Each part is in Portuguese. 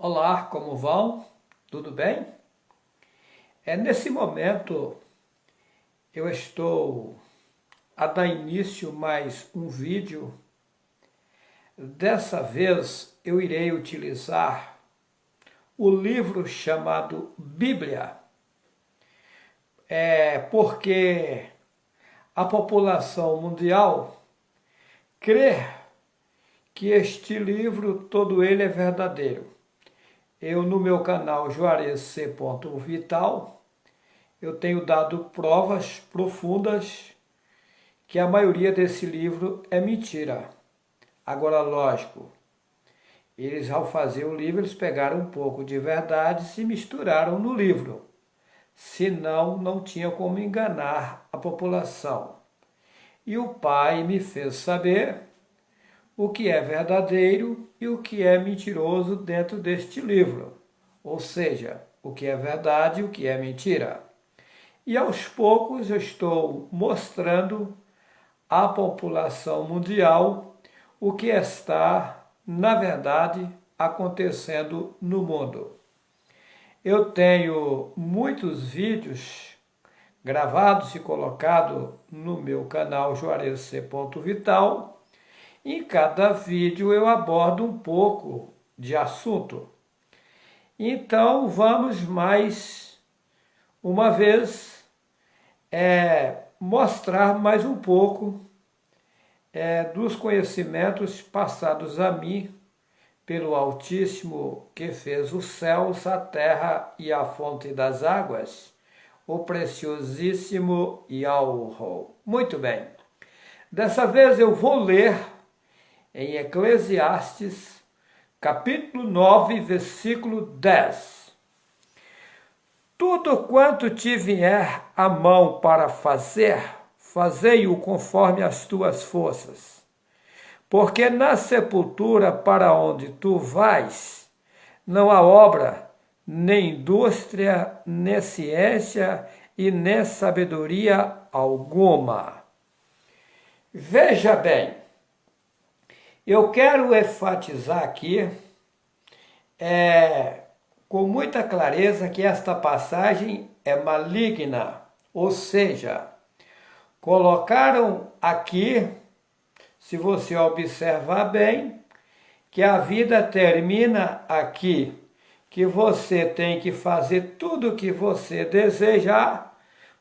Olá, como vão? Tudo bem? Nesse momento eu estou a dar início mais um vídeo. Dessa vez eu irei utilizar o livro chamado Bíblia, porque a população mundial crê que este livro todo ele é verdadeiro. Eu, no meu canal juarez.c.vital, eu tenho dado provas profundas que a maioria desse livro é mentira. Agora, lógico, eles ao fazer o livro, eles pegaram um pouco de verdade e se misturaram no livro. Senão, não tinha como enganar a população. E o Pai me fez saber o que é verdadeiro e o que é mentiroso dentro deste livro, ou seja, o que é verdade e o que é mentira. E aos poucos eu estou mostrando à população mundial o que está, na verdade, acontecendo no mundo. Eu tenho muitos vídeos gravados e colocados no meu canal juarez.c.vital. Em cada vídeo eu abordo um pouco de assunto. Então vamos mais uma vez mostrar mais um pouco dos conhecimentos passados a mim pelo Altíssimo que fez os céus, a terra e a fonte das águas, o preciosíssimo Yahweh. Muito bem. Dessa vez eu vou ler em Eclesiastes, capítulo 9, versículo 10. Tudo quanto te vier a mão para fazer, fazei-o conforme as tuas forças. Porque na sepultura para onde tu vais, não há obra, nem indústria, nem ciência e nem sabedoria alguma. Veja bem, eu quero enfatizar aqui, com muita clareza, que esta passagem é maligna, ou seja, colocaram aqui, se você observar bem, que a vida termina aqui, que você tem que fazer tudo o que você desejar,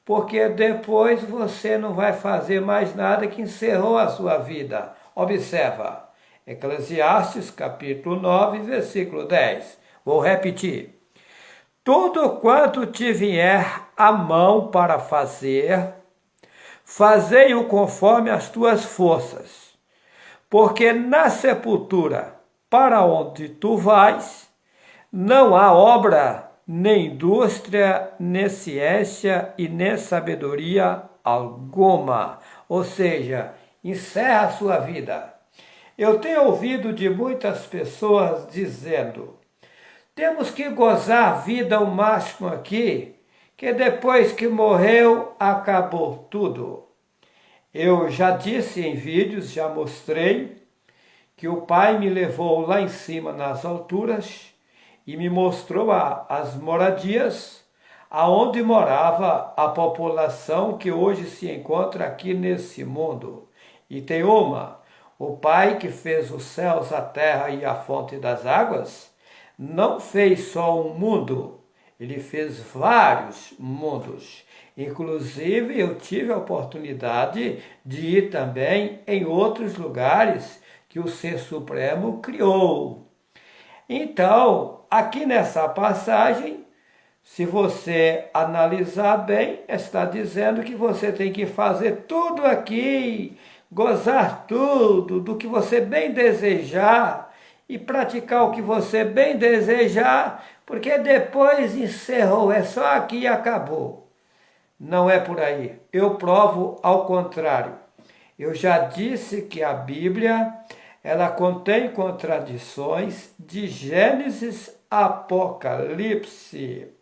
porque depois você não vai fazer mais nada, que encerrou a sua vida. Observa. Eclesiastes, capítulo 9, versículo 10. Vou repetir. Tudo quanto te vier a mão para fazer, fazei-o conforme as tuas forças. Porque na sepultura, para onde tu vais, não há obra, nem indústria, nem ciência e nem sabedoria alguma. Ou seja, encerra a sua vida. Eu tenho ouvido de muitas pessoas dizendo: temos que gozar a vida ao máximo aqui, que depois que morreu, acabou tudo. Eu já disse em vídeos, já mostrei, que o Pai me levou lá em cima nas alturas e me mostrou as moradias aonde morava a população que hoje se encontra aqui nesse mundo. E tem uma. O Pai que fez os céus, a terra e a fonte das águas, não fez só um mundo, ele fez vários mundos. Inclusive, eu tive a oportunidade de ir também em outros lugares que o Ser Supremo criou. Então, aqui nessa passagem, se você analisar bem, está dizendo que você tem que fazer tudo aqui, gozar tudo do que você bem desejar e praticar o que você bem desejar, porque depois encerrou, é só aqui e acabou. Não é por aí. Eu provo ao contrário. Eu já disse que a Bíblia, ela contém contradições de Gênesis a Apocalipse.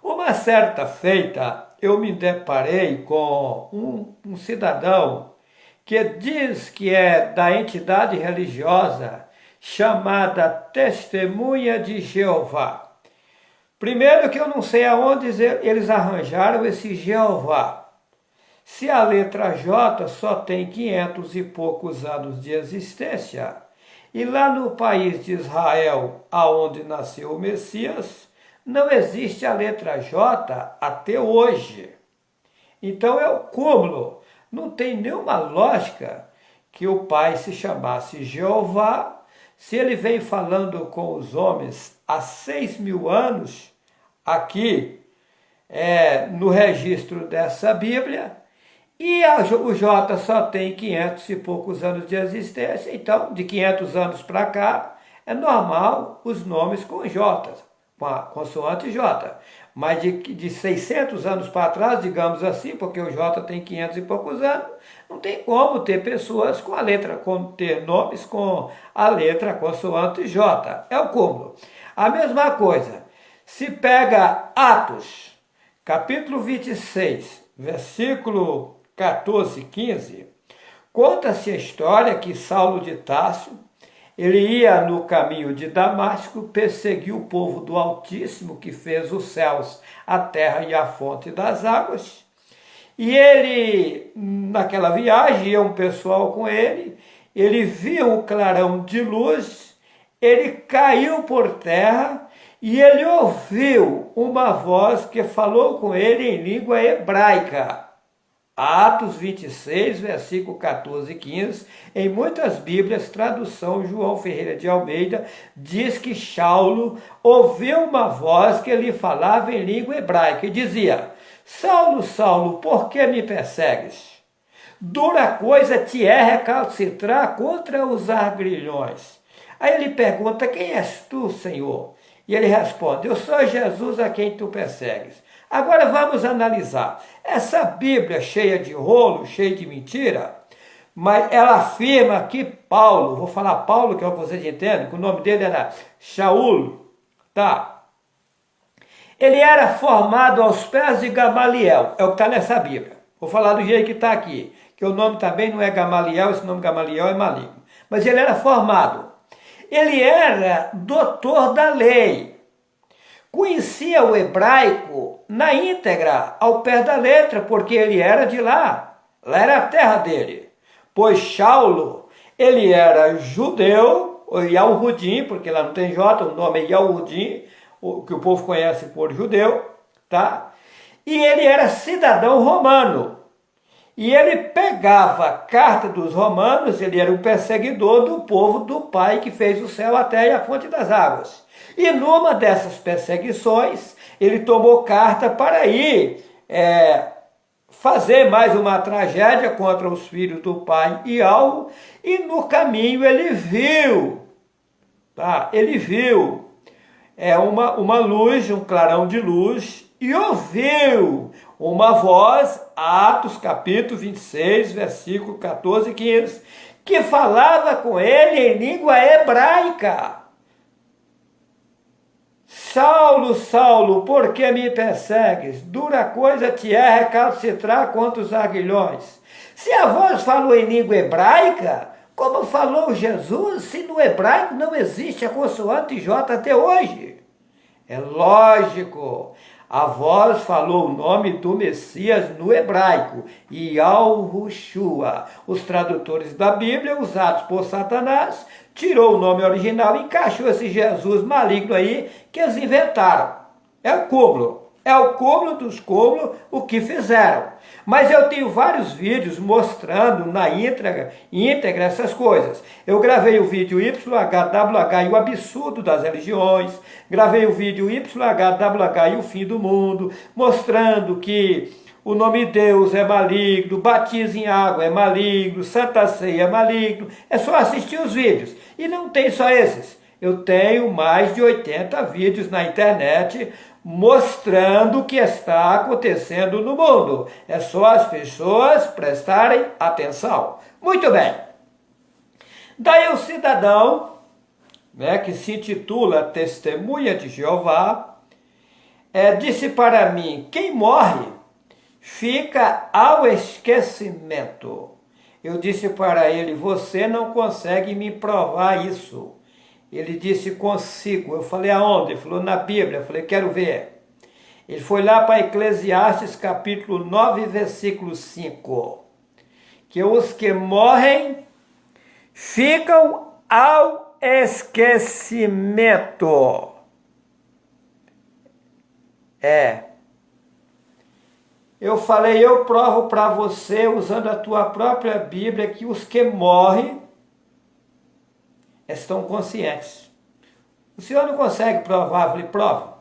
Uma certa feita, eu me deparei com um cidadão que diz que é da entidade religiosa chamada Testemunha de Jeová. Primeiro que eu não sei aonde eles arranjaram esse Jeová. Se a letra J só tem 500 e poucos anos de existência, e lá no país de Israel, aonde nasceu o Messias, não existe a letra J até hoje. Então é o cúmulo. Não tem nenhuma lógica que o Pai se chamasse Jeová, se ele vem falando com os homens há 6.000 anos, aqui no registro dessa Bíblia, e o J só tem 500 e poucos anos de existência, então de 500 anos para cá é normal os nomes com J, com a consoante J. Mas de 600 anos para trás, digamos assim, porque o J tem 500 e poucos anos, não tem como ter pessoas com a letra, ter nomes com a letra consoante J. É o cúmulo. A mesma coisa, se pega Atos, capítulo 26, versículo 14 e 15, conta-se a história que Saulo de Tarso, ele ia no caminho de Damasco, perseguiu o povo do Altíssimo, que fez os céus, a terra e a fonte das águas. E ele, naquela viagem, ia um pessoal com ele, ele viu um clarão de luz, ele caiu por terra e ele ouviu uma voz que falou com ele em língua hebraica. Atos 26, versículo 14 e 15, em muitas Bíblias, tradução João Ferreira de Almeida, diz que Saulo ouviu uma voz que lhe falava em língua hebraica e dizia: Saulo, Saulo, por que me persegues? Dura coisa te é recalcitrar contra os arguilhões. Aí ele pergunta: quem és tu, Senhor? E ele responde: eu sou Jesus a quem tu persegues. Agora vamos analisar. Essa Bíblia cheia de rolo, cheia de mentira, mas ela afirma que Paulo, vou falar Paulo, que é o que vocês entendem, que o nome dele era Shaul, tá? Ele era formado aos pés de Gamaliel, é o que está nessa Bíblia. Vou falar do jeito que está aqui, que o nome também não é Gamaliel, esse nome Gamaliel é maligno. Mas ele era formado. Ele era doutor da lei. Conhecia o hebraico na íntegra, ao pé da letra, porque ele era de lá. Lá era a terra dele. Pois Saulo, ele era judeu, ou Yahudim, porque lá não tem J, o nome é Yahudim, que o povo conhece por judeu, tá? E ele era cidadão romano. E ele pegava a carta dos romanos, ele era o perseguidor do povo do Pai que fez o céu, a terra e a fonte das águas. E numa dessas perseguições, ele tomou carta para ir fazer mais uma tragédia contra os filhos do pai e algo, e no caminho ele viu, tá? Ele viu uma luz, um clarão de luz, e ouviu uma voz, Atos capítulo 26, versículo 14 e 15, que falava com ele em língua hebraica. Saulo, Saulo, por que me persegues? Dura coisa te é recalcitrar contra os aguilhões. Se a voz falou em língua hebraica, como falou Jesus, se no hebraico não existe a consoante J até hoje? É lógico, a voz falou o nome do Messias no hebraico, Yahushua. Os tradutores da Bíblia, usados por Satanás, tirou o nome original e encaixou esse Jesus maligno aí que eles inventaram. É o cúmulo dos cúmulos o que fizeram. Mas eu tenho vários vídeos mostrando na íntegra essas coisas. Eu gravei o vídeo YHWH e o absurdo das religiões, gravei o vídeo YHWH e o fim do mundo, mostrando que o nome de Deus é maligno, batismo em água é maligno, Santa Ceia é maligno. É só assistir os vídeos. E não tem só esses. Eu tenho mais de 80 vídeos na internet mostrando o que está acontecendo no mundo. É só as pessoas prestarem atenção. Muito bem. Daí o cidadão, que se intitula Testemunha de Jeová, disse para mim: quem morre fica ao esquecimento. Eu disse para ele: você não consegue me provar isso. Ele disse consigo. Eu falei aonde? Ele falou na Bíblia. Eu falei, quero ver. Ele foi lá para Eclesiastes capítulo 9, versículo 5. Que os que morrem ficam ao esquecimento. Eu falei, eu provo para você, usando a tua própria Bíblia, que os que morrem estão conscientes. O senhor não consegue provar? Eu falei, prova.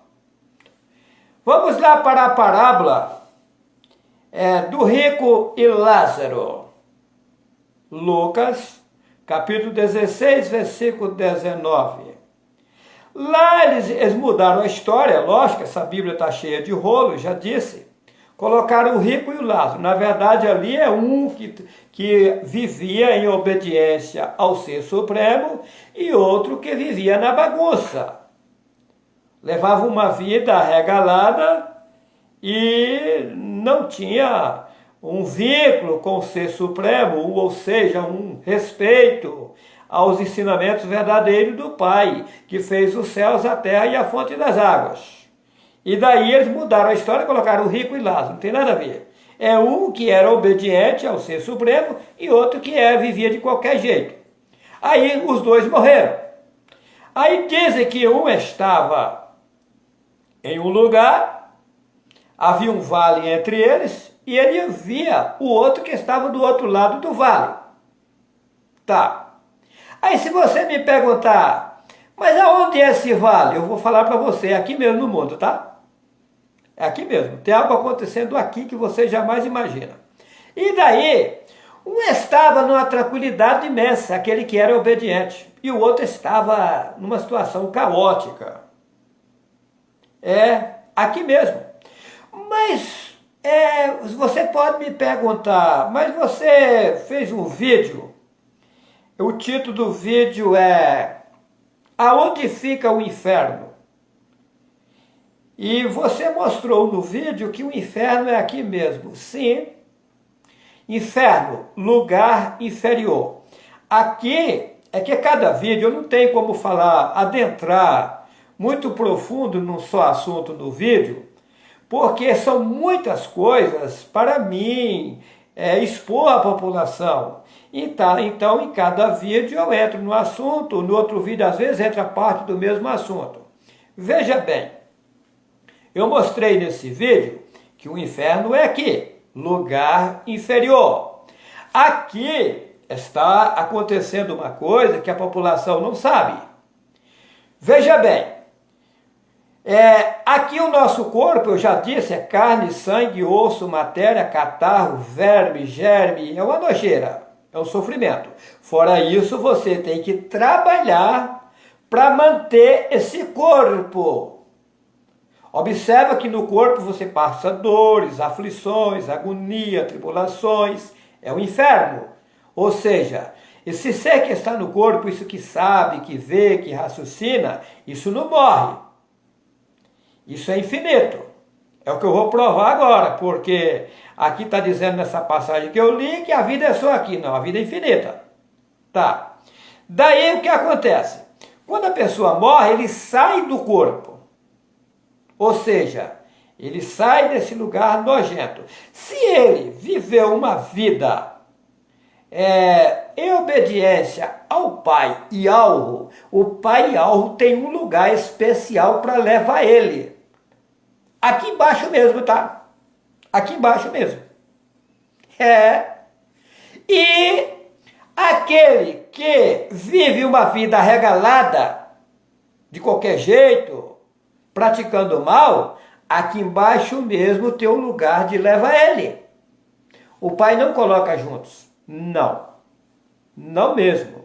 Vamos lá para a parábola do rico e Lázaro. Lucas, capítulo 16, versículo 19. Lá eles mudaram a história, lógico, essa Bíblia está cheia de rolo, já disse. Colocaram o rico e o Lázaro. Na verdade, ali é um que vivia em obediência ao Ser Supremo e outro que vivia na bagunça. Levava uma vida arregalada e não tinha um vínculo com o Ser Supremo, ou seja, um respeito aos ensinamentos verdadeiros do Pai, que fez os céus, a terra e a fonte das águas. E daí eles mudaram a história e colocaram o rico e Lázaro, não tem nada a ver. É um que era obediente ao Ser Supremo e outro que vivia de qualquer jeito. Aí os dois morreram. Aí dizem que um estava em um lugar, havia um vale entre eles, e ele via o outro que estava do outro lado do vale. Tá. Aí se você me perguntar, mas aonde é esse vale? Eu vou falar para você, é aqui mesmo no mundo, tá? É aqui mesmo. Tem algo acontecendo aqui que você jamais imagina. E daí, um estava numa tranquilidade imensa, aquele que era obediente, e o outro estava numa situação caótica. É aqui mesmo. Mas você pode me perguntar, mas você fez um vídeo, o título do vídeo é Aonde Fica o Inferno? E você mostrou no vídeo que o inferno é aqui mesmo. Sim, inferno, lugar inferior. Aqui é que cada vídeo, eu não tenho como falar, adentrar muito profundo num só assunto no vídeo, porque são muitas coisas para mim expor a população. Então, em cada vídeo eu entro no assunto, no outro vídeo às vezes entra parte do mesmo assunto. Veja bem, eu mostrei nesse vídeo que o inferno é aqui, lugar inferior. Aqui está acontecendo uma coisa que a população não sabe. Veja bem, aqui o nosso corpo, eu já disse, é carne, sangue, osso, matéria, catarro, verme, germe, é uma nojeira, é um sofrimento. Fora isso, você tem que trabalhar para manter esse corpo. Observa que no corpo você passa dores, aflições, agonia, tribulações, é o inferno. Ou seja, esse ser que está no corpo, isso que sabe, que vê, que raciocina, isso não morre. Isso é infinito. É o que eu vou provar agora, porque aqui está dizendo nessa passagem que eu li que a vida é só aqui. Não, a vida é infinita. Tá. Daí o que acontece? Quando a pessoa morre, ele sai do corpo. Ou seja, ele sai desse lugar nojento. Se ele viveu uma vida em obediência ao Pai e Alro, o Pai e Alro tem um lugar especial para levar ele. Aqui embaixo mesmo, tá? Aqui embaixo mesmo. E aquele que vive uma vida arregalada, de qualquer jeito, praticando mal, aqui embaixo mesmo tem um lugar de levar ele. O Pai não coloca juntos. Não. Não mesmo.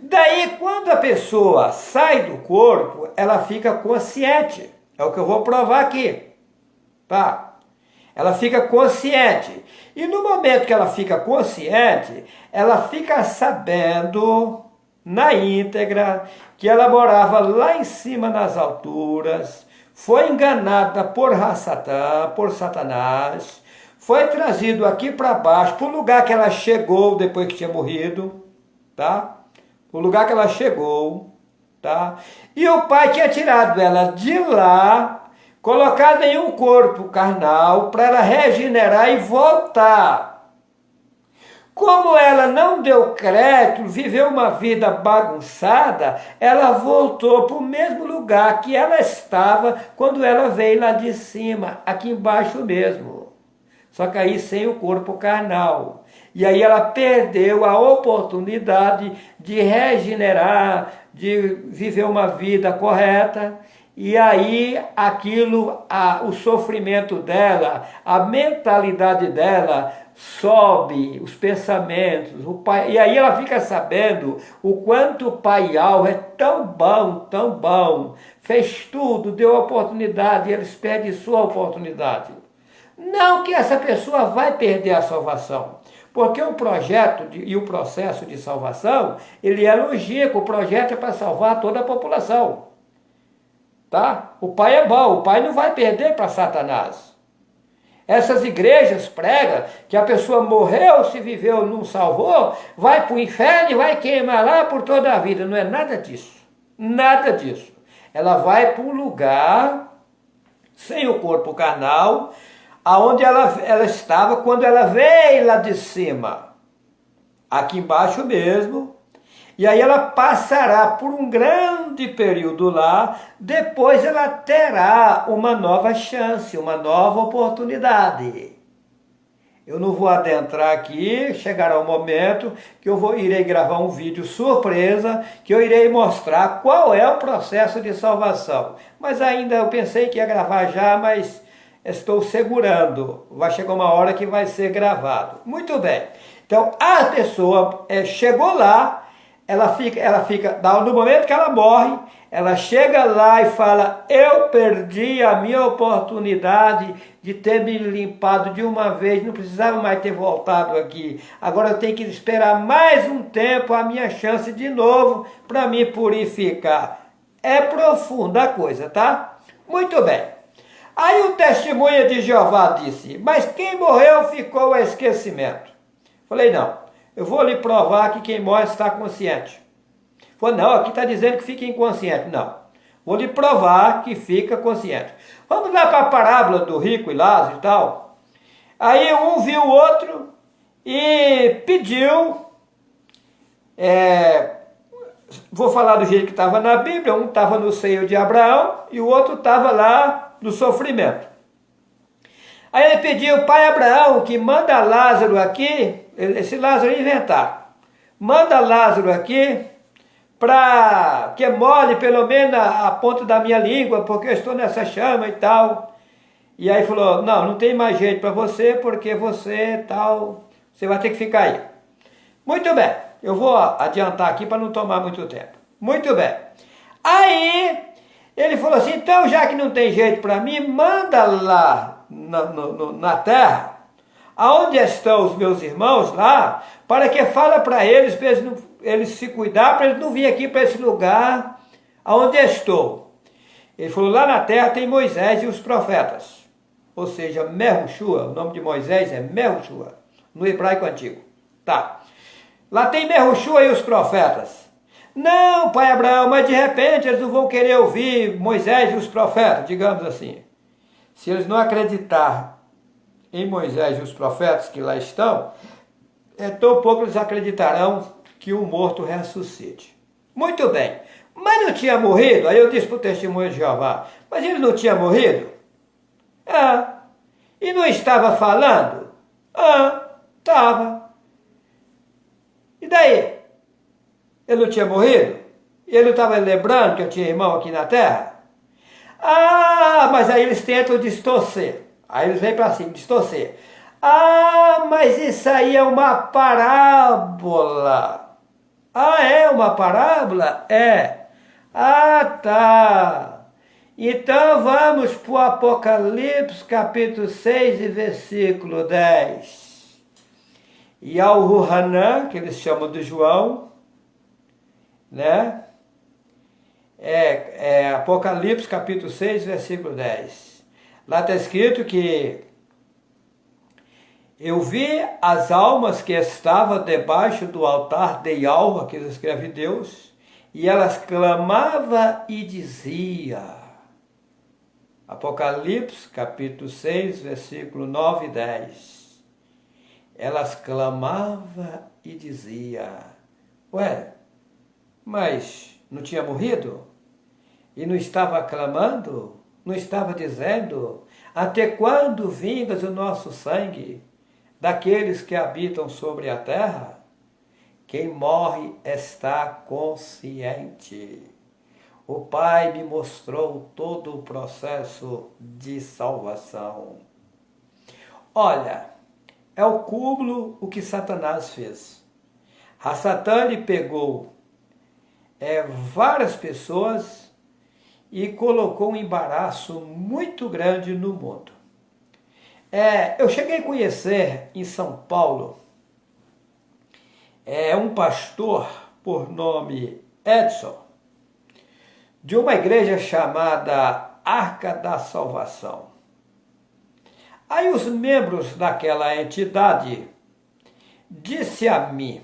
Daí, quando a pessoa sai do corpo, ela fica consciente. É o que eu vou provar aqui. Tá? Ela fica consciente. E no momento que ela fica consciente, ela fica sabendo na íntegra que ela morava lá em cima nas alturas, foi enganada por Satanás, foi trazido aqui para baixo, para o lugar que ela chegou depois que tinha morrido, tá? O lugar que ela chegou, tá? E o pai tinha tirado ela de lá, colocado em um corpo carnal, para ela regenerar e voltar. Como ela não deu crédito, viveu uma vida bagunçada, ela voltou para o mesmo lugar que ela estava quando ela veio lá de cima, aqui embaixo mesmo. Só que aí sem o corpo carnal. E aí ela perdeu a oportunidade de regenerar, de viver uma vida correta. E aí aquilo, o sofrimento dela, a mentalidade dela sobe, os pensamentos, e aí ela fica sabendo o quanto o Paial é tão bom, fez tudo, deu oportunidade, e ele desperdiçou a oportunidade. Não que essa pessoa vai perder a salvação, porque o projeto e o processo de salvação, ele é longínquo, o projeto é para salvar toda a população. Tá? O Pai é bom, o Pai não vai perder para Satanás. Essas igrejas pregam que a pessoa morreu, se viveu, não salvou, vai para o inferno e vai queimar lá por toda a vida. Não é nada disso. Nada disso. Ela vai para um lugar sem o corpo carnal, aonde ela estava quando ela veio lá de cima. Aqui embaixo mesmo. E aí ela passará por um grande período lá, depois ela terá uma nova chance, uma nova oportunidade. Eu não vou adentrar aqui, chegará um momento que irei gravar um vídeo surpresa, que eu irei mostrar qual é o processo de salvação. Mas ainda eu pensei que ia gravar já, mas estou segurando. Vai chegar uma hora que vai ser gravado. Muito bem. Então a pessoa chegou lá, ela fica, no momento que ela morre, ela chega lá e fala, eu perdi a minha oportunidade de ter me limpado de uma vez, não precisava mais ter voltado aqui. Agora eu tenho que esperar mais um tempo a minha chance de novo para me purificar. É profunda a coisa, tá? Muito bem. Aí o testemunha de Jeová disse, mas quem morreu ficou a esquecimento. Falei, não. Eu vou lhe provar que quem morre está consciente. Falei, não, aqui está dizendo que fica inconsciente. Não, vou lhe provar que fica consciente. Vamos lá para a parábola do rico e Lázaro e tal. Aí um viu o outro e pediu, vou falar do jeito que estava na Bíblia, um estava no seio de Abraão e o outro estava lá no sofrimento. Aí ele pediu, pai Abraão, que manda Lázaro aqui, esse Lázaro inventar, manda Lázaro aqui para que molhe pelo menos a ponta da minha língua, porque eu estou nessa chama e tal. E aí falou, não tem mais jeito para você, porque você tal, você vai ter que ficar aí. Muito bem, eu vou adiantar aqui para não tomar muito tempo. Muito bem. Aí ele falou assim, então já que não tem jeito para mim, manda lá na terra, aonde estão os meus irmãos lá, para que fala para eles eles se cuidar, para eles não virem aqui para esse lugar aonde estou. Ele falou, lá na terra tem Moisés e os profetas, ou seja, Mehushua, o nome de Moisés é Mehushua, no hebraico antigo. Tá. Lá tem Mehushua e os profetas. Não, pai Abraão, mas de repente eles não vão querer ouvir Moisés e os profetas, digamos assim. Se eles não acreditar em Moisés e os profetas que lá estão, tão pouco eles acreditarão que o morto ressuscite. Muito bem, mas não tinha morrido? Aí eu disse para o testemunho de Jeová, mas ele não tinha morrido? E não estava falando? Estava. E daí? Ele não tinha morrido? E ele não estava lembrando que eu tinha irmão aqui na terra? Mas aí eles tentam distorcer. Aí eles vêm para cima, distorcer. Mas isso aí é uma parábola. É uma parábola? É. Tá. Então vamos para o Apocalipse, capítulo 6 e versículo 10. E ao Ruhanã, que eles chamam de João, né? Apocalipse capítulo 6, versículo 10. Lá está escrito que eu vi as almas que estavam debaixo do altar de Yahweh, que escreve Deus, E elas clamavam e dizia. Apocalipse, capítulo 6, versículo 9 e 10. Elas clamavam e dizia: ué, mas não tinha morrido? E não estava clamando? Não estava dizendo: até quando vingas o nosso sangue daqueles que habitam sobre a terra? Quem morre está consciente. O Pai me mostrou todo o processo de salvação. Olha, é o cúmulo o que Satanás fez. A Satã lhe pegou várias pessoas e colocou um embaraço muito grande no mundo. Eu cheguei a conhecer em São Paulo um pastor por nome Edson, de uma igreja chamada Arca da Salvação. Aí os membros daquela entidade disse a mim,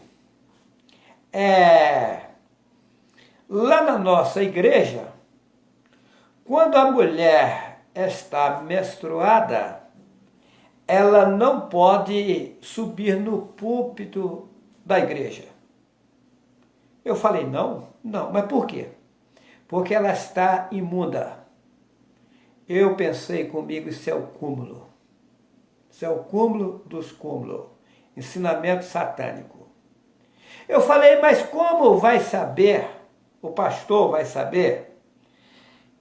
lá na nossa igreja, quando a mulher está menstruada, ela não pode subir no púlpito da igreja. Eu falei, não, mas por quê? Porque ela está imunda. Eu pensei comigo, isso é o cúmulo. Isso é o cúmulo dos cúmulos. Ensinamento satânico. Eu falei, mas como vai saber, o pastor vai saber,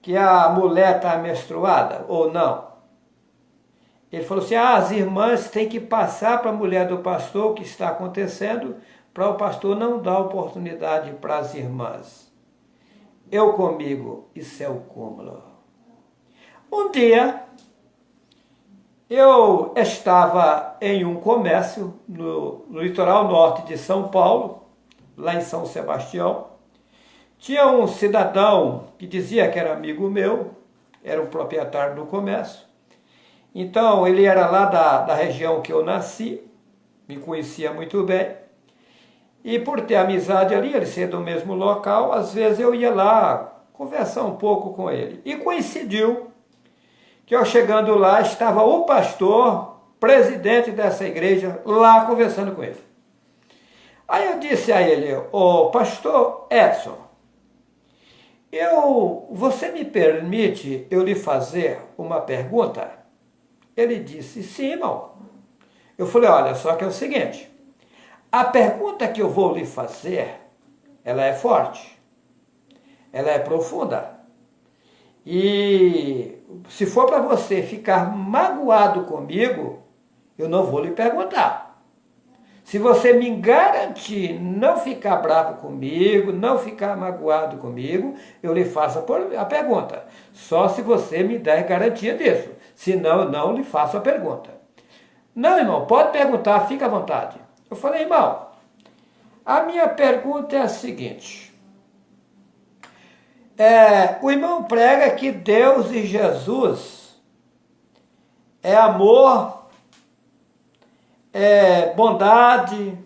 que a mulher está menstruada ou não? Ele falou assim, as irmãs têm que passar para a mulher do pastor o que está acontecendo, para o pastor não dar oportunidade para as irmãs. Eu comigo, isso é o cúmulo. Um dia, eu estava em um comércio no litoral norte de São Paulo, lá em São Sebastião. Tinha um cidadão que dizia que era amigo meu, era o proprietário do comércio. Então, ele era lá da região que eu nasci, me conhecia muito bem. E por ter amizade ali, ele ser do mesmo local, às vezes eu ia lá conversar um pouco com ele. E coincidiu que eu chegando lá, estava o pastor, presidente dessa igreja, lá conversando com ele. Aí eu disse a ele, ô pastor Edson, você me permite eu lhe fazer uma pergunta? Ele disse, sim, irmão. Eu falei, olha, só que é o seguinte, a pergunta que eu vou lhe fazer, ela é forte, ela é profunda. E se for para você ficar magoado comigo, eu não vou lhe perguntar. Se você me garantir não ficar bravo comigo, não ficar magoado comigo, eu lhe faço a pergunta. Só se você me der garantia disso. Senão, eu não lhe faço a pergunta. Não, irmão, pode perguntar, fica à vontade. Eu falei, irmão, a minha pergunta é a seguinte. O irmão prega que Deus e Jesus é amor, é bondade.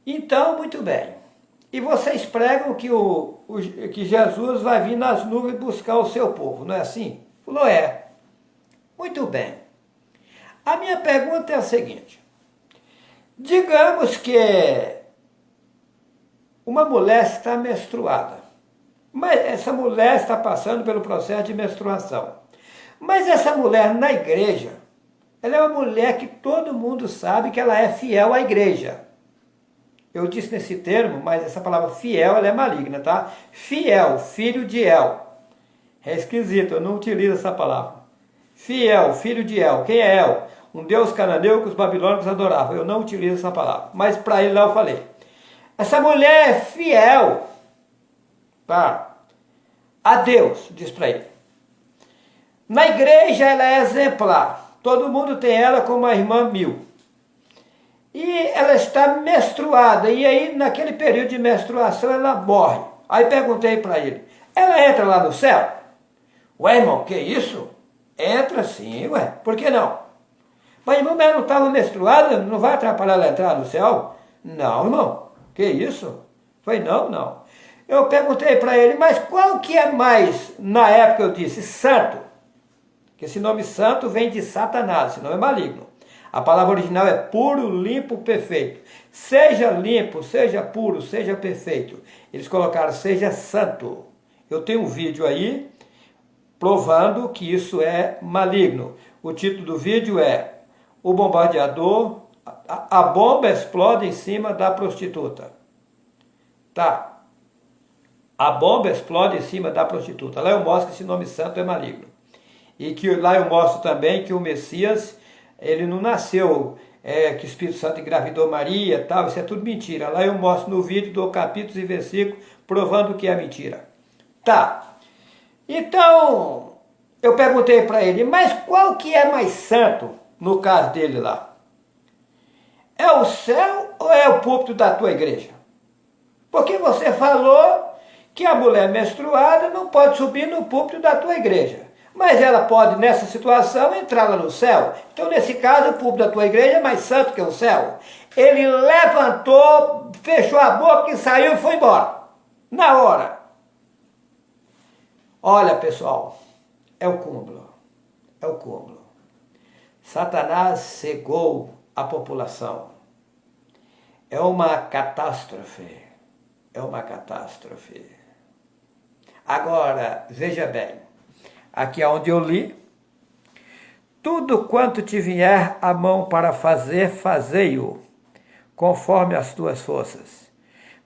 Então, muito bem. E vocês pregam que Jesus vai vir nas nuvens buscar o seu povo, não é assim? Falou, Muito bem. A minha pergunta é a seguinte. Digamos que uma mulher está menstruada. Mas essa mulher está passando pelo processo de menstruação. Mas essa mulher na igreja, ela é uma mulher que todo mundo sabe que ela é fiel à igreja. Eu disse nesse termo, mas essa palavra fiel, ela é maligna, tá? Fiel, filho de El. É esquisito, eu não utilizo essa palavra. Fiel, filho de El. Quem é El? Um deus cananeu que os babilônicos adoravam. Eu não utilizo essa palavra. Mas para ele lá eu falei. Essa mulher é fiel, tá, a Deus, diz para ele. Na igreja ela é exemplar. Todo mundo tem ela como uma irmã mil. E ela está menstruada. E aí, naquele período de menstruação, ela morre. Aí perguntei para ele. Ela entra lá no céu? Ué, irmão, que isso? Entra sim, ué. Por que não? Mas, irmão, ela não estava menstruada? Não vai atrapalhar ela entrar no céu? Não, irmão. Que isso? Falei, não, não. Eu perguntei para ele, mas qual que é mais, na época eu disse, santo? Que esse nome santo vem de Satanás, esse nome é maligno. A palavra original é puro, limpo, perfeito. Seja limpo, seja puro, seja perfeito. Eles colocaram, seja santo. Eu tenho um vídeo aí provando que isso é maligno. O título do vídeo é O Bombardeador, a bomba explode em cima da prostituta. Tá. A bomba explode em cima da prostituta. Lá eu mostro que esse nome santo é maligno. E que lá eu mostro também que o Messias, ele não nasceu, que o Espírito Santo engravidou Maria, tal, isso é tudo mentira. Lá eu mostro no vídeo, dou capítulos e versículos, provando que é mentira. Tá. Então, eu perguntei para ele, mas qual que é mais santo, no caso dele lá? É o céu ou é o púlpito da tua igreja? Porque você falou que a mulher menstruada não pode subir no púlpito da tua igreja. Mas ela pode, nessa situação, entrar lá no céu. Então, nesse caso, o púlpito da tua igreja é mais santo que o céu. Ele levantou, fechou a boca e saiu e foi embora. Na hora. Olha, pessoal, é o cúmulo. É o cúmulo. Satanás cegou a população. É uma catástrofe. É uma catástrofe. Agora, veja bem. Aqui é onde eu li. Tudo quanto te vier a mão para fazer, fazei-o, conforme as tuas forças.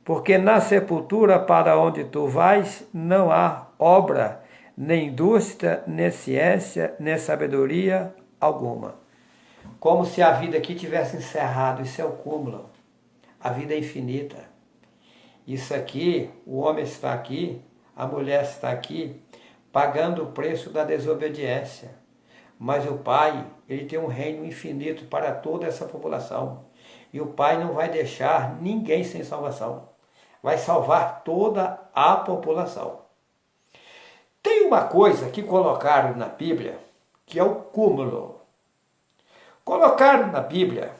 Porque na sepultura para onde tu vais, não há obra, nem indústria, nem ciência, nem sabedoria alguma. Como se a vida aqui tivesse encerrado. Isso é o cúmulo. A vida é infinita. Isso aqui, o homem está aqui, a mulher está aqui, pagando o preço da desobediência. Mas o Pai, ele tem um reino infinito para toda essa população. E o Pai não vai deixar ninguém sem salvação. Vai salvar toda a população. Tem uma coisa que colocaram na Bíblia, que é o cúmulo. Colocaram na Bíblia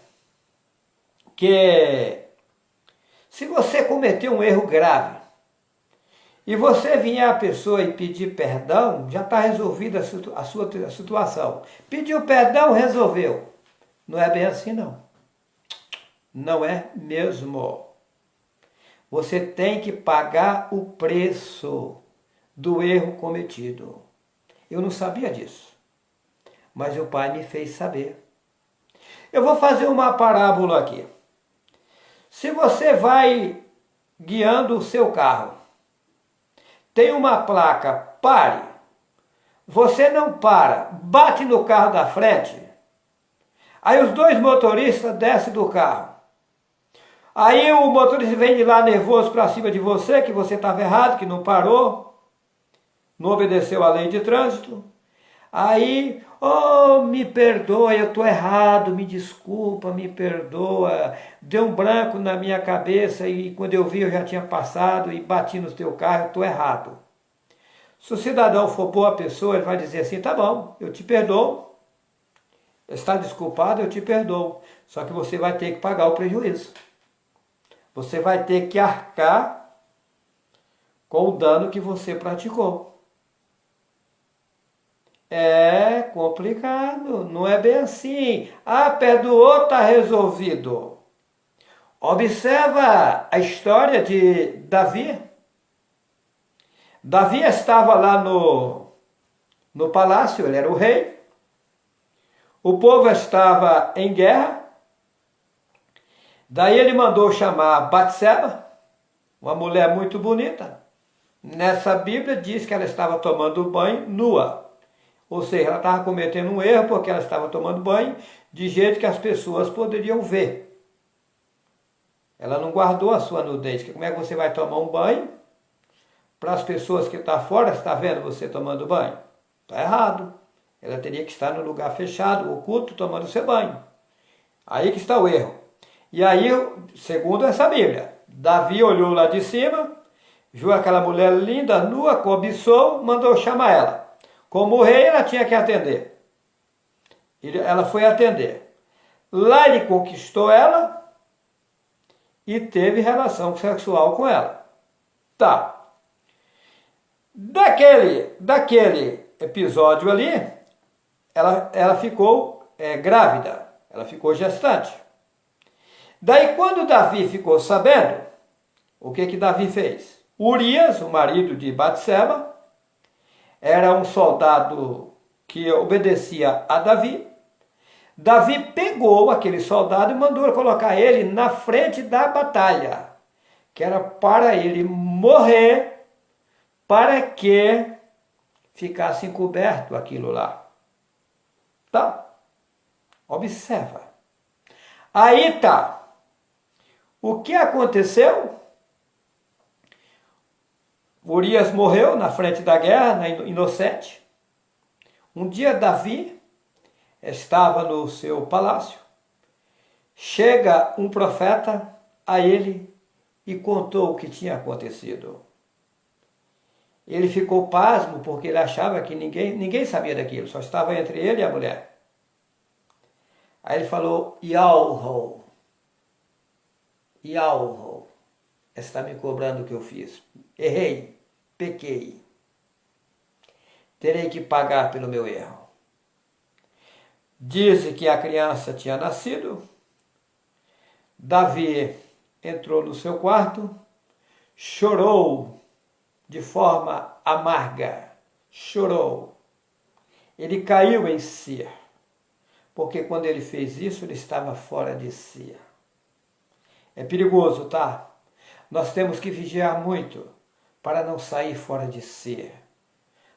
que se você cometer um erro grave, e você vier a pessoa e pedir perdão, já está resolvida a sua situação. Pediu perdão, resolveu. Não é bem assim, não. Não é mesmo. Você tem que pagar o preço do erro cometido. Eu não sabia disso, mas o Pai me fez saber. Eu vou fazer uma parábola aqui. Se você vai guiando o seu carro, tem uma placa, pare. Você não para, bate no carro da frente. Aí os dois motoristas descem do carro. Aí o motorista vem de lá nervoso para cima de você, que você estava errado, que não parou, não obedeceu a lei de trânsito. Aí, oh, me perdoa, eu estou errado, me desculpa, me perdoa. Deu um branco na minha cabeça e quando eu vi eu já tinha passado e bati no teu carro, eu estou errado. Se o cidadão for boa pessoa, ele vai dizer assim, tá bom, eu te perdoo. Está desculpado, eu te perdoo. Só que você vai ter que pagar o prejuízo. Você vai ter que arcar com o dano que você praticou. É complicado, não é bem assim. Ah, perdoou, está resolvido. Observa a história de Davi. Davi estava lá no palácio, ele era o rei. O povo estava em guerra. Daí ele mandou chamar Batseba, uma mulher muito bonita. Nessa Bíblia diz que ela estava tomando banho nua. Ou seja, ela estava cometendo um erro porque ela estava tomando banho de jeito que as pessoas poderiam ver. Ela não guardou a sua nudez. Como é que você vai tomar um banho para as pessoas que estão fora estar vendo você tomando banho? Está errado. Ela teria que estar no lugar fechado, oculto, tomando seu banho. Aí que está o erro. E aí, segundo essa Bíblia, Davi olhou lá de cima, viu aquela mulher linda, nua, cobiçou, mandou chamar ela. Como rei, ela tinha que atender. Ela foi atender. Lá ele conquistou ela e teve relação sexual com ela. Tá. Daquele episódio ali, ela ficou grávida, ela ficou gestante. Daí quando Davi ficou sabendo, o que Davi fez? Urias, o marido de Batseba, era um soldado que obedecia a Davi. Davi pegou aquele soldado e mandou colocar ele na frente da batalha, que era para ele morrer, para que ficasse encoberto aquilo lá. Tá? Observa. Aí tá. O que aconteceu? Urias morreu na frente da guerra, inocente. Um dia Davi estava no seu palácio. Chega um profeta a ele e contou o que tinha acontecido. Ele ficou pasmo porque ele achava que ninguém sabia daquilo, só estava entre ele e a mulher. Aí ele falou, Yahweh, está me cobrando o que eu fiz. Errei, pequei. Terei que pagar pelo meu erro. Diz que a criança tinha nascido. Davi entrou no seu quarto, chorou de forma amarga, chorou. Ele caiu em si, porque quando ele fez isso, ele estava fora de si. É perigoso, tá? Nós temos que vigiar muito para não sair fora de si,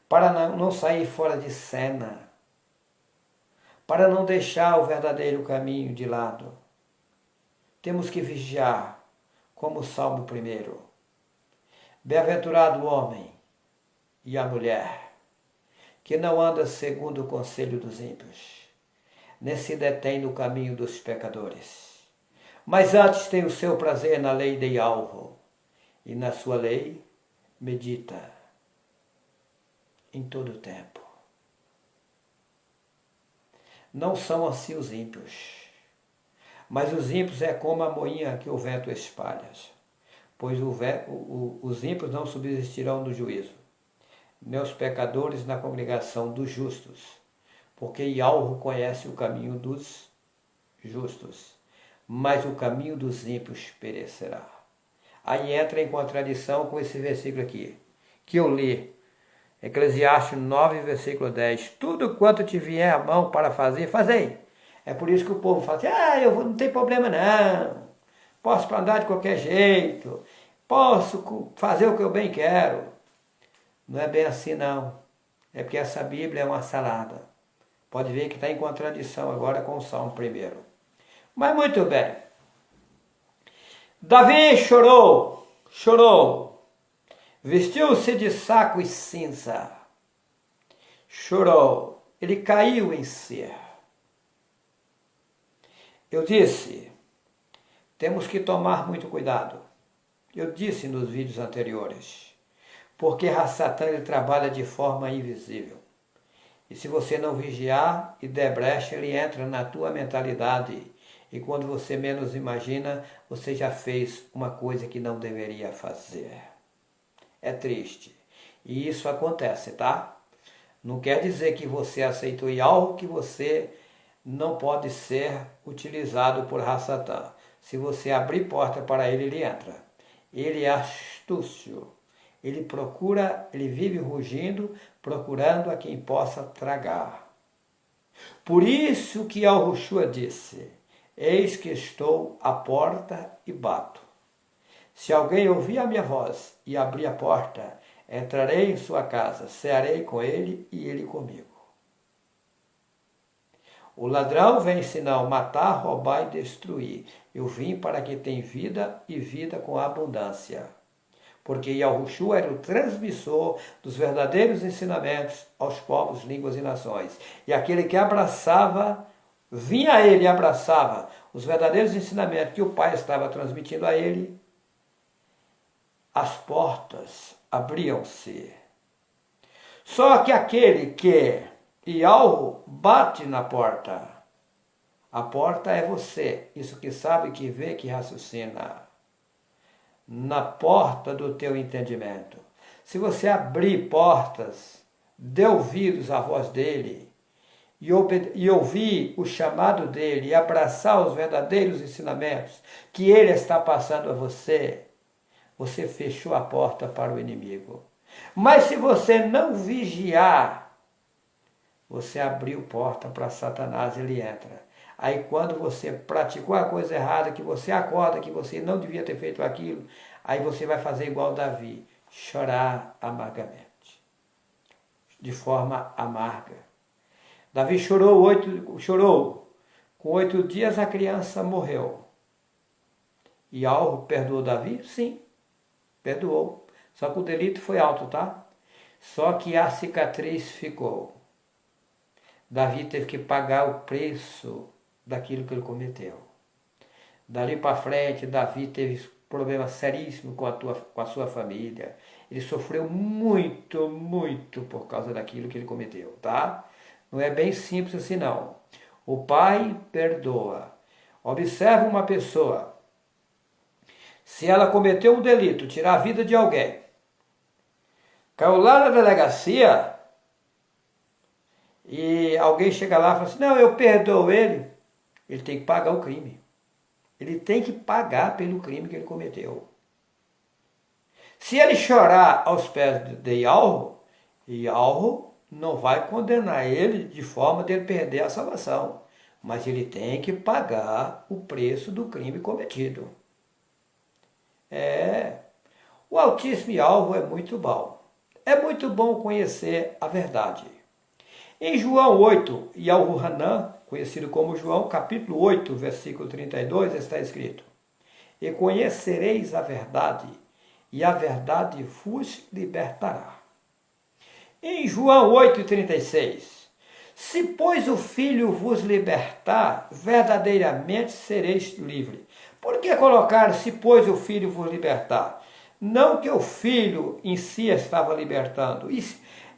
para não sair fora de cena, para não deixar o verdadeiro caminho de lado. Temos que vigiar, como o Salmo 1. Bem-aventurado o homem e a mulher, que não anda segundo o conselho dos ímpios, nem se detém no caminho dos pecadores, mas antes tem o seu prazer na lei de Yahweh, e na sua lei medita em todo o tempo. Não são assim os ímpios, mas os ímpios é como a moinha que o vento espalha, pois os ímpios não subsistirão no juízo, nem os pecadores na congregação dos justos, porque Yahweh conhece o caminho dos justos, mas o caminho dos ímpios perecerá. Aí entra em contradição com esse versículo aqui, que eu li, Eclesiastes 9, versículo 10. Tudo quanto te vier à mão para fazer, fazei. É por isso que o povo fala assim, não tem problema não, posso andar de qualquer jeito, posso fazer o que eu bem quero. Não é bem assim não, é porque essa Bíblia é uma salada. Pode ver que está em contradição agora com o Salmo 1. Mas muito bem. Davi chorou, vestiu-se de saco e cinza, chorou, ele caiu em si. Eu disse, temos que tomar muito cuidado. Eu disse nos vídeos anteriores, porque Satã ele trabalha de forma invisível. E se você não vigiar e der brecha, ele entra na tua mentalidade. E quando você menos imagina, você já fez uma coisa que não deveria fazer. É triste. E isso acontece, tá? Não quer dizer que você aceitou algo que você não pode ser utilizado por Satã. Se você abrir porta para ele, ele entra. Ele é astúcio. Ele vive rugindo, procurando a quem possa tragar. Por isso que Yahushua disse, eis que estou à porta e bato. Se alguém ouvir a minha voz e abrir a porta, entrarei em sua casa, cearei com ele e ele comigo. O ladrão vem senão matar, roubar e destruir. Eu vim para que tenha vida e vida com abundância. Porque Yahushua era o transmissor dos verdadeiros ensinamentos aos povos, línguas e nações. E aquele que abraçava, vinha a ele e abraçava os verdadeiros ensinamentos que o Pai estava transmitindo a ele, as portas abriam-se. Só que aquele que Yahweh bate na porta, a porta é você, isso que sabe, que vê, que raciocina. na porta do teu entendimento. Se você abrir portas, dê ouvidos à voz dele e ouvir o chamado dele e abraçar os verdadeiros ensinamentos que ele está passando a você, você fechou a porta para o inimigo. Mas se você não vigiar, você abriu porta para Satanás, ele entra. Aí quando você praticou a coisa errada, que você acorda, que você não devia ter feito aquilo, aí você vai fazer igual Davi, chorar amargamente, de forma amarga. Davi chorou. Com 8 dias a criança morreu. E Alro perdoou Davi? Sim, perdoou. Só que o delito foi alto, tá? Só que a cicatriz ficou. Davi teve que pagar o preço daquilo que ele cometeu. Dali para frente, Davi teve problemas seríssimos com a sua família. Ele sofreu muito, muito por causa daquilo que ele cometeu, tá? Não é bem simples assim, não. O pai perdoa. Observa uma pessoa. Se ela cometeu um delito, tirar a vida de alguém, caiu lá na delegacia e alguém chega lá e fala assim, não, eu perdoo ele. Ele tem que pagar o crime. Ele tem que pagar pelo crime que ele cometeu. Se ele chorar aos pés de Ialro não vai condenar ele de forma de ele perder a salvação. Mas ele tem que pagar o preço do crime cometido. O Altíssimo Ialro é muito bom. É muito bom conhecer a verdade. Em João 8, Ialro Hanan, conhecido como João, capítulo 8, versículo 32, está escrito: E conhecereis a verdade, e a verdade vos libertará. Em João 8,36, se pois o Filho vos libertar, verdadeiramente sereis livres. Por que colocar se pois o Filho vos libertar? Não que o Filho em si estava libertando,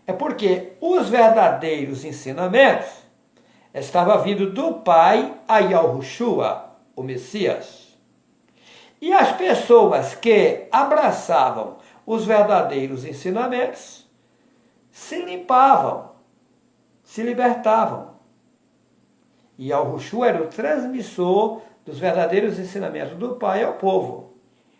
é porque os verdadeiros ensinamentos estavam vindo do Pai a Yahushua, o Messias. E as pessoas que abraçavam os verdadeiros ensinamentos se limpavam, se libertavam. E Yahushua era o transmissor dos verdadeiros ensinamentos do Pai ao povo.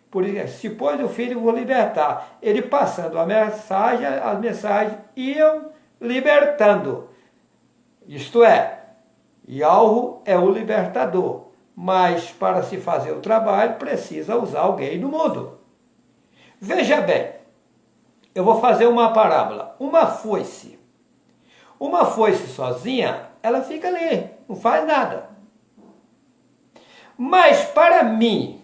Por isso, se pois o Filho vou libertar, ele passando a mensagem, as mensagens iam libertando. Isto é, Yahweh é o libertador, mas para se fazer o trabalho precisa usar alguém no mundo. Veja bem, eu vou fazer uma parábola. Uma foice sozinha, ela fica ali, não faz nada. Mas para mim,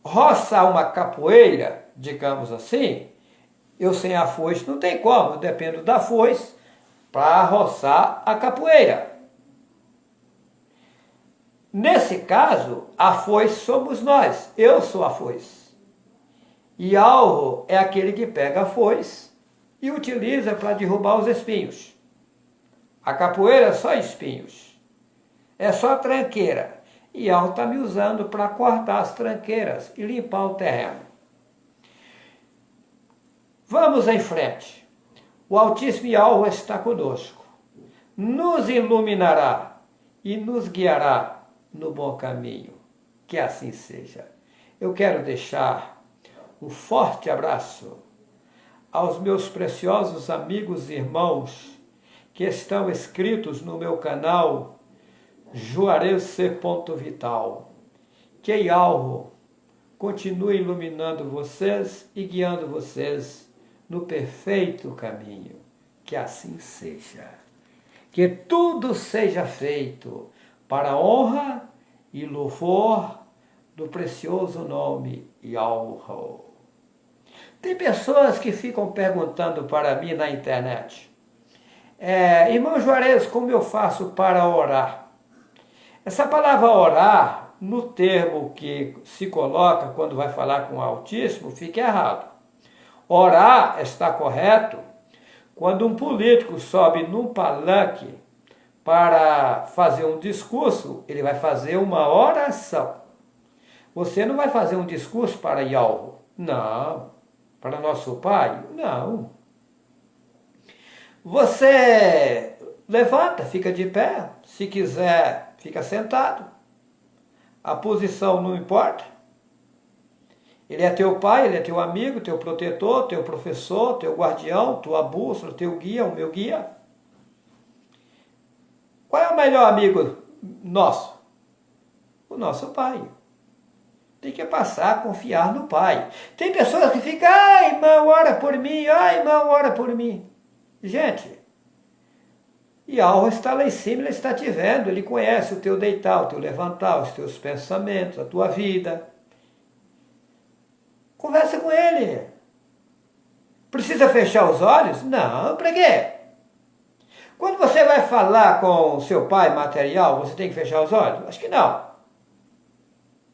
roçar uma capoeira, digamos assim, eu sem a foice não tem como, eu dependo da foice para roçar a capoeira. Nesse caso, a foice somos nós, eu sou a foice. E Alro é aquele que pega a foice e utiliza para derrubar os espinhos. A capoeira é só espinhos, é só tranqueira. E Alro está me usando para cortar as tranqueiras e limpar o terreno. Vamos em frente. O Altíssimo Yahweh está conosco. Nos iluminará e nos guiará no bom caminho. Que assim seja. Eu quero deixar um forte abraço aos meus preciosos amigos e irmãos que estão inscritos no meu canal Juarez.vital. Que Yahweh continue iluminando vocês e guiando vocês no perfeito caminho. Que assim seja. Que tudo seja feito para a honra e louvor do precioso nome Yahweh. Tem pessoas que ficam perguntando para mim na internet: irmão Juarez, como eu faço para orar? Essa palavra orar, no termo que se coloca quando vai falar com o Altíssimo, fica errado. Orar está correto quando um político sobe num palanque para fazer um discurso, ele vai fazer uma oração. Você não vai fazer um discurso para Yahweh. Não. Para nosso Pai? Não. Você levanta, fica de pé. Se quiser, fica sentado. A posição não importa. Ele é teu pai, ele é teu amigo, teu protetor, teu professor, teu guardião, tua bússola, teu guia, o meu guia. Qual é o melhor amigo nosso? O nosso pai. Tem que passar a confiar no pai. Tem pessoas que ficam, ai, irmão, ora por mim, ai, irmão, ora por mim. Gente, Yahweh está lá em cima, ele está te vendo, ele conhece o teu deitar, o teu levantar, os teus pensamentos, a tua vida. Conversa com ele. Precisa fechar os olhos? Não, para quê? Quando você vai falar com o seu pai material, você tem que fechar os olhos? Acho que não.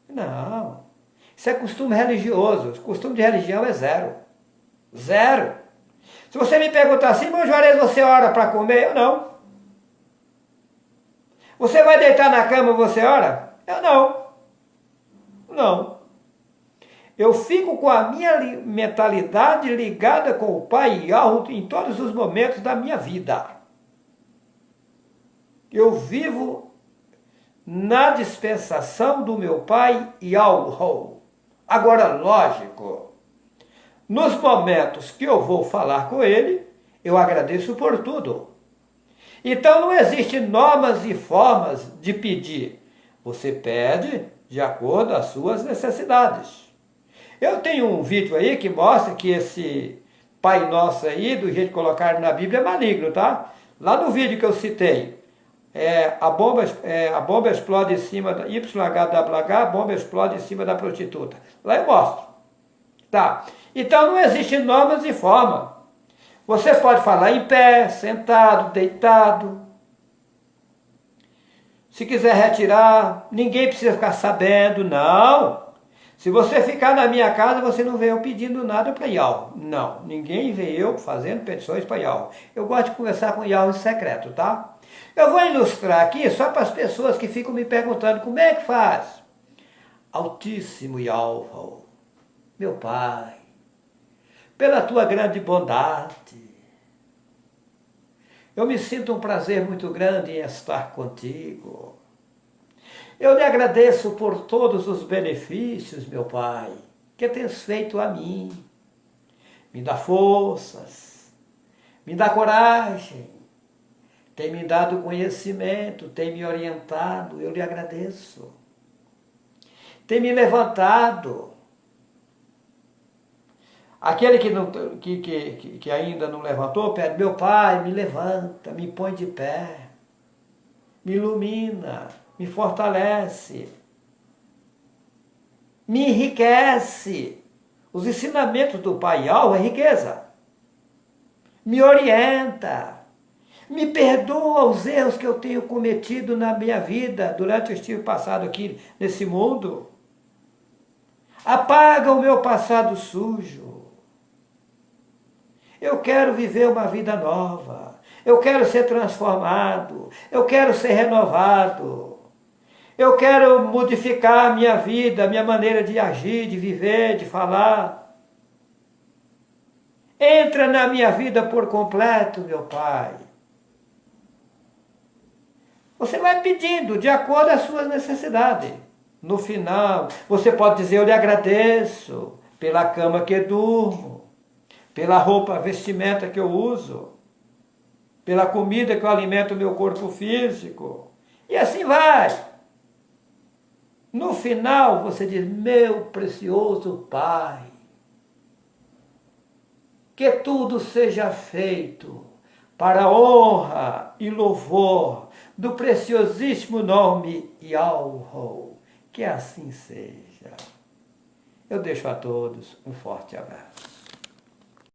Não. Isso é costume religioso. O costume de religião é zero. Zero. Se você me perguntar assim, irmão Juarez, você ora para comer? Eu não. Você vai deitar na cama e você ora? Eu não. Não. Eu fico com a minha mentalidade ligada com o Pai Yahweh em todos os momentos da minha vida. Eu vivo na dispensação do meu Pai Yahweh. Agora, lógico, nos momentos que eu vou falar com Ele, eu agradeço por tudo. Então não existe normas e formas de pedir. Você pede de acordo às suas necessidades. Eu tenho um vídeo aí que mostra que esse Pai Nosso aí, do jeito de colocar na Bíblia, é maligno, tá? Lá no vídeo que eu citei, a bomba explode em cima da YHWH, a bomba explode em cima da prostituta. Lá eu mostro. Tá? Então não existe normas e forma. Você pode falar em pé, sentado, deitado. Se quiser retirar, ninguém precisa ficar sabendo, não. Se você ficar na minha casa, você não vê eu pedindo nada para Yahweh. Não, ninguém vê eu fazendo petições para Yahweh. Eu gosto de conversar com Yahweh em secreto, tá? Eu vou ilustrar aqui só para as pessoas que ficam me perguntando como é que faz. Altíssimo Yahweh, meu Pai, pela tua grande bondade, eu me sinto um prazer muito grande em estar contigo. Eu lhe agradeço por todos os benefícios, meu Pai, que tens feito a mim. Me dá forças, me dá coragem, tem me dado conhecimento, tem me orientado, eu lhe agradeço. Tem me levantado. Aquele que ainda não levantou, pede, meu Pai, me levanta, me põe de pé, me ilumina, me fortalece, me enriquece. Os ensinamentos do Pai Yahweh é riqueza. Me orienta, me perdoa os erros que eu tenho cometido na minha vida durante o estive passado aqui nesse mundo. Apaga o meu passado sujo. Eu quero viver uma vida nova. Eu quero ser transformado. Eu quero ser renovado. Eu quero modificar a minha vida, a minha maneira de agir, de viver, de falar. Entra na minha vida por completo, meu Pai. Você vai pedindo de acordo às suas necessidades. No final, você pode dizer, eu lhe agradeço pela cama que durmo, pela roupa, vestimenta que eu uso, pela comida que eu alimento o meu corpo físico. E assim vai. No final, você diz, meu precioso Pai, que tudo seja feito para a honra e louvor do preciosíssimo nome Yahweh. Que assim seja. Eu deixo a todos um forte abraço.